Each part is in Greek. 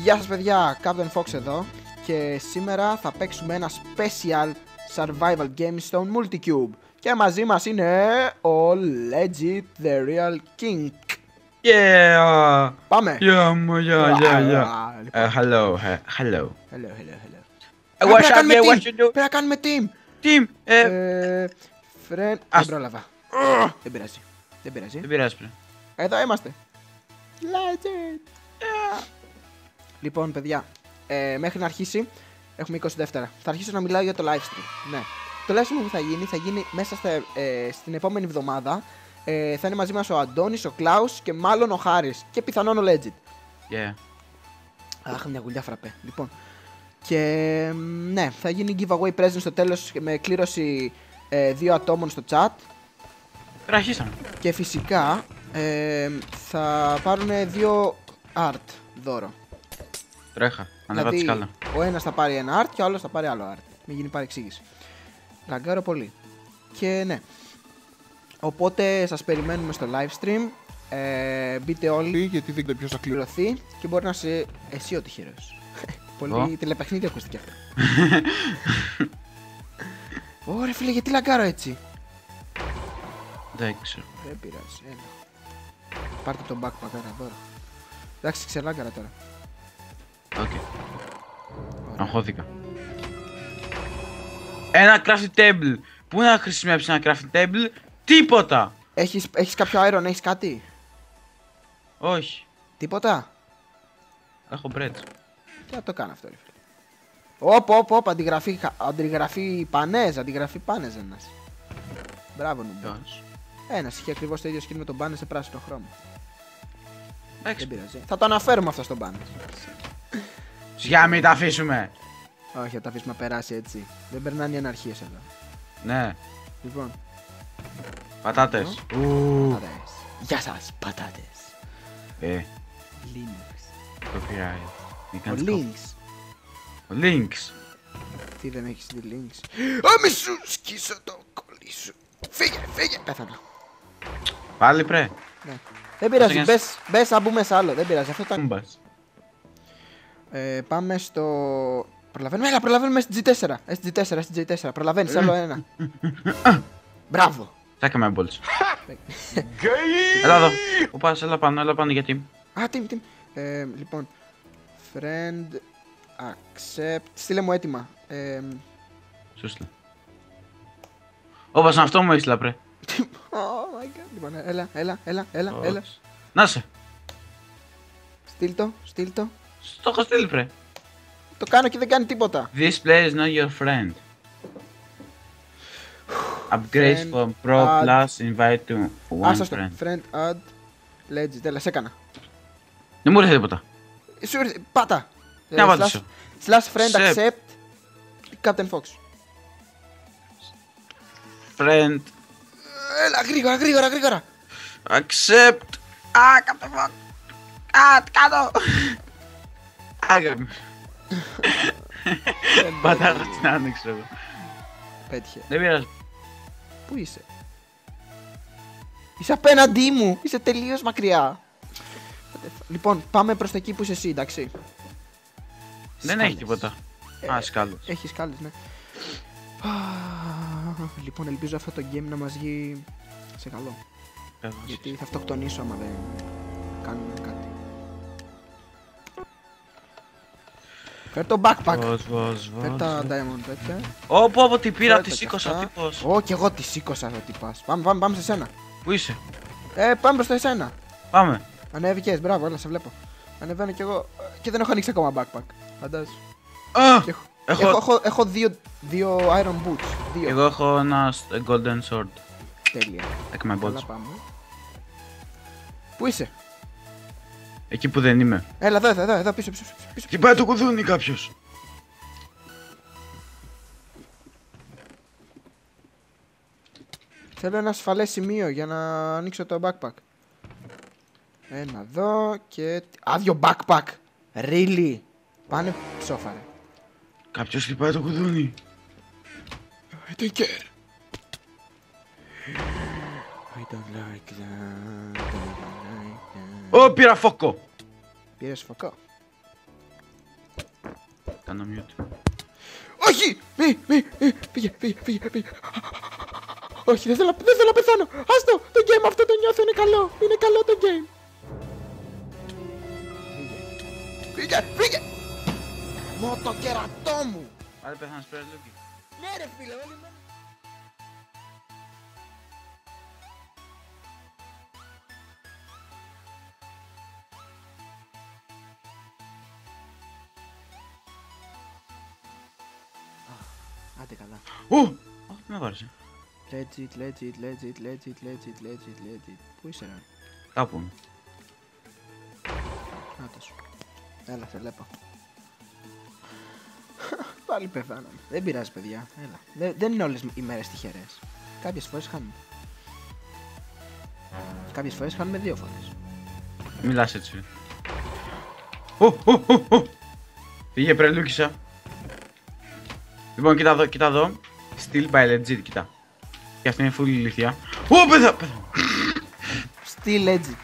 Γεια σας παιδιά, Captain Fox εδώ και σήμερα θα παίξουμε ένα special survival game στο Multicube και μαζί μας είναι ο Legit The Real King. Yeah! Πάμε! Yeah. Hello. Hello. Πρέπει να κάνουμε team! Team! Friend... Δεν πρόλαβα. Δεν πειράζει. Δεν πειράζει πριν. Εδώ είμαστε. Legit! Λοιπόν παιδιά, μέχρι να αρχίσει έχουμε 20 δεύτερα. Θα αρχίσω να μιλάω για το live stream. Ναι. Το live stream που θα γίνει μέσα στην επόμενη εβδομάδα. Θα είναι μαζί μας ο Αντώνης, ο Κλάους και μάλλον ο Χάρης. Και πιθανόν ο Legit. Yeah. Αχ, μια γουλιά φραπέ. Λοιπόν. Και ναι, θα γίνει giveaway present στο τέλος με κλήρωση 2 ατόμων στο chat. Αρχίσαμε. Και φυσικά θα πάρουν 2 art δώρο. Τρέχα, ανέβα τη Δηλαδή, σκάλα. ο ένας θα πάρει ένα art και ο άλλος θα πάρει άλλο art. Μην γίνει παρεξήγηση. Λαγκάρω πολύ. Και ναι. Οπότε σας περιμένουμε στο live stream. Μπείτε όλοι γιατί δεν ξέρω ποιος θα κληρωθεί. Και μπορεί να είσαι εσύ ο τυχερός. Πολύ τηλεπαιχνίδι ακούστηκε αυτό. Ωραία φίλε, γιατί λαγκάρω έτσι? Δεν ξέρω. Δεν πειράζει, έλα. Πάρτε τον backpack, ένα δώρο. Εντάξει, ξελάγκαρα τώρα. Οκ. Αγχώθηκα. Ένα crafting table. Πού να χρησιμεύσει ένα crafting table? Τίποτα! Έχεις κάποιο iron, έχεις κάτι? Όχι. Τίποτα? Έχω bread. Τι να το κάνω αυτό ρε φίλε. Όπ, αντιγραφή πανές ένας. Μπράβο νουμπό. Ένας είχε ακριβώς το ίδιο skin με τον Banner σε πράσινο χρώμα. Δεν πειράζει. Θα το αναφέρουμε αυτό στον Banner. Για μην τα αφήσουμε! Όχι, θα τα αφήσουμε να περάσει έτσι. Δεν περνάνε οι αναρχίες εδώ. Ναι. Λοιπόν. Πατάτες. Πατάτες. Γεια σας, πατάτες. Linux. Copyright. Ο Links. Ο Links. Τι δεν έχεις δει Links? Α, μη σου σκίσω το κολλή σου. Φύγε. Πέθανα. Πάλι πρέ. Ναι. Δεν πειράζει, μπες να μπούμε σε άλλο. Δεν πειράζει, αυτό τα... Κούμπας. Πάμε στο... Προλαβαίνουμε SG4. SG4. Προλαβαίνεις άλλο ένα. Μπράβο. Τσάκα με balls. Έλα εδώ. Πού πας, έλα πάνω γιατί. Α, team. Λοιπόν. Friend. Accept. Στείλε μου έτοιμα. Σου στείλα. Όπως αυτό μου έστειλα πρέ. Oh my god. Λοιπόν, έλα. Να σε. Στείλ το. Στο έχω στείλει πρέ. Το κάνω και δεν κάνει τίποτα. This player is not your friend. Upgrades from Pro Plus invite to one friend. Friend add. Legit, έλα, σε έκανα. Δεν μου ήρθε τίποτα. Σου ήρθε, πάτα. Να πατήσω. Slash friend accept. Captain Fox. Friend. Έλα, γρήγορα. Accept. Captain Fox. Τι κάνω. Άγαμη. Πατάω την άνοιξη εγώ. Πέτυχε. Δεν πειράζει. Πού είσαι? Είσαι απέναντί μου. Είσαι τελείως μακριά. Λοιπόν, πάμε προς τα εκεί που είσαι εσύ, εντάξει? Δεν έχει τίποτα. Σκάλες. Έχει σκάλες, ναι. Λοιπόν, ελπίζω αυτό το game να μας βγει σε καλό. Γιατί θα αυτοκτονήσω άμα δεν κάνουμε κάτι. Φέρ το backpack. Φέρ τα diamond τέτοια. Όπου τι πήρα, τη σήκωσα τύπος. Ω, κι εγώ τη σήκωσα ότι πας. Πάμε σε σένα. Πού είσαι? Πάμε προς το εσένα. Πάμε. Ανέβηκες, μπράβο, έλα σε βλέπω. Ανεβαίνω κι εγώ και δεν έχω ανοίξει ακόμα backpack. Φαντάζεσαι. Έχω δύο iron boots. Εγώ έχω ένα golden sword. Τέλεια. Like my balls. Πού είσαι? Εκεί που δεν είμαι. Έλα εδώ πίσω. Χτυπάει το κουδούνι κάποιος. Θέλω ένα ασφαλές σημείο για να ανοίξω το backpack. Ένα εδώ και... Άδειο backpack! Really! Πάνε ψόφαρε. Κάποιος χτυπάει το κουδούνι. I don't care. I don't like that. Πήρα φόκο. Πήρες φωκό. Κάνω mute. Όχι! Πήγε. Όχι, δεν θέλω να πεθάνω. Άστο, το game αυτό το νιώθω, είναι καλό. Είναι καλό το game. Φύγε! Μω το κερατό μου. Άρα πέθανες πέρα Λούκι. Ναι ρε φίλε, όλοι μένουν. Άντε καλά. Όχι, με βάρεσε. Legit. Πού είσαι ρε? Κάπου. Άτα σου. Έλα, σε βλέπω. Πάλι πεθάναμε. Δεν πειράζει παιδιά, έλα. Δεν είναι όλες οι μέρες τυχερές. Κάποιες φορές χάνουμε. Κάποιες φορές χάνουμε 2 φορές. Μιλάς έτσι. Πήγε πρελούκισα. Λοιπόν, κοίτα εδώ. Still by legit, κοίτα. Και αυτή είναι full ηλικία. Πέθα! Still legit.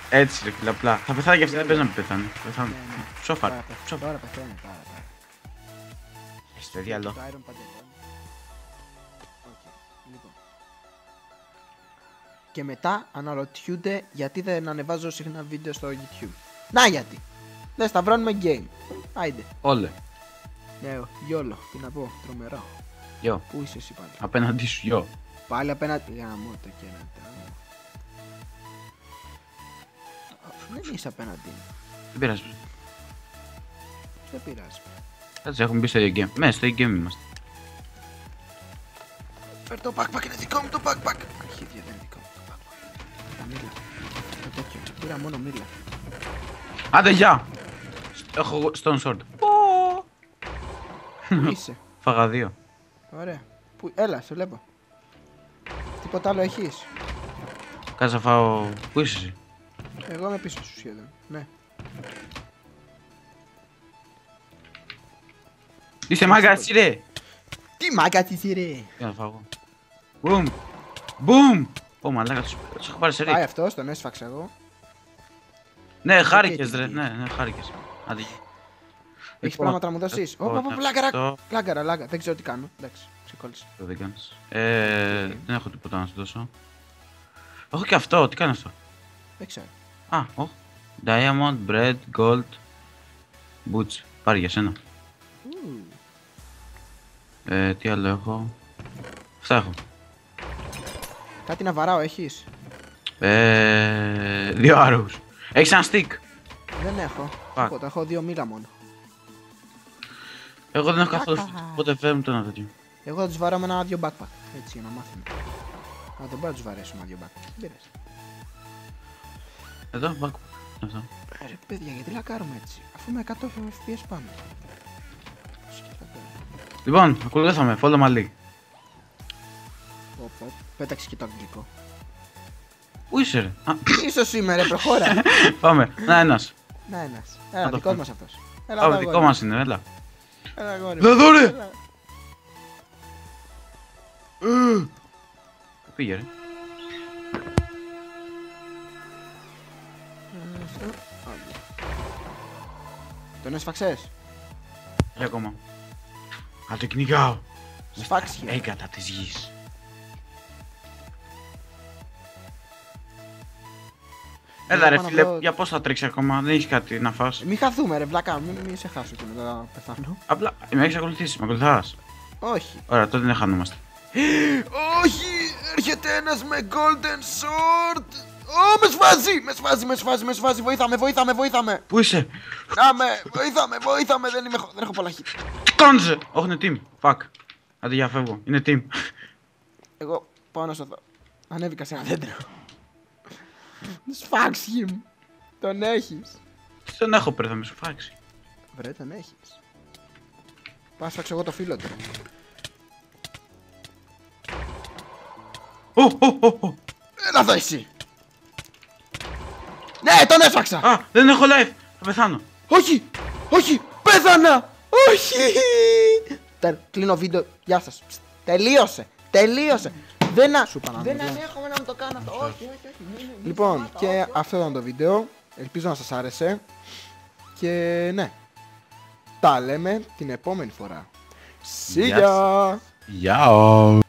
Έτσι ρε φίλε, απλά. Θα πεθάνει και αυτή, δεν παίζει να πεθάνει. Πεθάνει. Ψόφαρ. Τώρα πεθαίνει, πάρα. Έχεις το διάλο. Και μετά αναρωτιούνται γιατί δεν ανεβάζω συχνά βίντεο στο YouTube. Να γιατί! Δεν σταυρώνουμε game. Άιντε. Όλε. Ναι, γιόλο. Τι να πω, τρομερό. Γιο. Πού είσαι εσύ πάλι? Απέναντι σου, γιο. Πάλι απέναντι. Γαμώ το κέρατα. Δεν είσαι απέναντι. Δεν πειράζει. Δεν πειράζει. Κάτσε, έχουμε μπει στο ίδιο game. Μέσα στο ίδιο game είμαστε. Φέρ το backpack, είναι δικό μου το backpack. Αρχίδια, δεν είναι δικό μου το backpack. Τα μήλα. Το τέτοιο. Πήρα μόνο μήλα. Άντε, γεια! Έχω stone sword. Πού είσαι? Φάγα 2. Ωραία. Έλα, σε βλέπω. Τίποτα άλλο έχεις? Κάτσε να φάω. Πού είσαι εσύ? Εγώ είμαι πίσω σου σχεδόν. Ναι. Είσαι μάγκα εσύ ρε! Τι μάγκα της ρε! Τι να φάω. Μπουμ! Μπουμ! Ω μαλάκα, τους έχω πάρει σε Πάει ρί. αυτός, τον έσφαξα εγώ. Ναι, χάρηκες ρε, ναι, χάρηκες. Άντε. Έχεις πράγματα να μου δώσεις? Ωπα, λάγκαρα. Δεν ξέρω τι κάνω. Εντάξει, ξεκόλλησα. Δεν κάνεις. Δεν έχω τίποτα να σου δώσω. Έχω και αυτό, τι κάνει αυτό? Δεν ξέρω. Α, όχι. Diamond, bread, gold, boots. Πάρει για σένα. Τι άλλο έχω? Αυτά έχω. Κάτι να βαράω έχεις? 2 arrows. Έχεις ένα stick? Δεν έχω. Τίποτα, έχω 2 μήλα μόνο. Εγώ δεν έχω καθόλου stick, οπότε φέρνω το ένα τέτοιο. Εγώ θα τους βαράω με ένα άδειο backpack. Έτσι για να μάθουμε. Α, δεν μπορεί να τους βαρέσουμε άδειο backpack. Δεν πειράζει. Εδώ, backpack. Αυτό. Ρε παιδιά, γιατί λακάρουμε έτσι? Αφού με 100 FPS πάμε. Λοιπόν, ακολουθάμε, follow my league. Πέταξε και το αγγλικό. Πού είσαι ρε? Ίσως σήμερα, προχώρα. Πάμε, να ένας. Να ένας. Έλα, δικός μας αυτός. Πάμε, δικό μας είναι, έλα. Έλα, αγόρι. Εδώ ρε! Πήγε ρε. Τον έσφαξες? Για ακόμα. Θα το κυνηγάω. Σφάξε. Έγκατα της γης. Έλα ρε φίλε, για πώς θα τρέξει ακόμα, δεν έχεις κάτι να φας? Μη χαθούμε ρε βλάκα, μην σε χάσω και μετά πεθάνω. Απλά, με έχεις ακολουθήσει, με ακολουθάς? Όχι. Ωραία, τότε δεν χανόμαστε. Όχι, έρχεται ένας με golden sword. Ω, με σφάζει, βοήθαμε. Πού είσαι? Βοήθαμε, δεν έχω πολλά hit. Κόντζε! Όχι, είναι team, fuck. Άντε για φεύγω, είναι team. Εγώ πάω να σωθώ. Ανέβηκα σε ένα δέντρο. Σφάξι μου. Τον έχεις? Τον έχω πρέπει να με σου φάξει. Βρε, τον έχεις. Πάω σφάξω εγώ το φίλο του. Έλα εδώ εσύ. Ναι, τον έσφαξα. Α, δεν έχω life, θα πεθάνω. Όχι, πέθανα. Όχι. Κλείνω βίντεο, γεια σας. Τελείωσε. Δεν ανέχομαι να μου το κάνω αυτό. Όχι. Λοιπόν, και αυτό ήταν το βίντεο. Ελπίζω να σας άρεσε. Και ναι. Τα λέμε την επόμενη φορά. See Γεια ya! Γεια.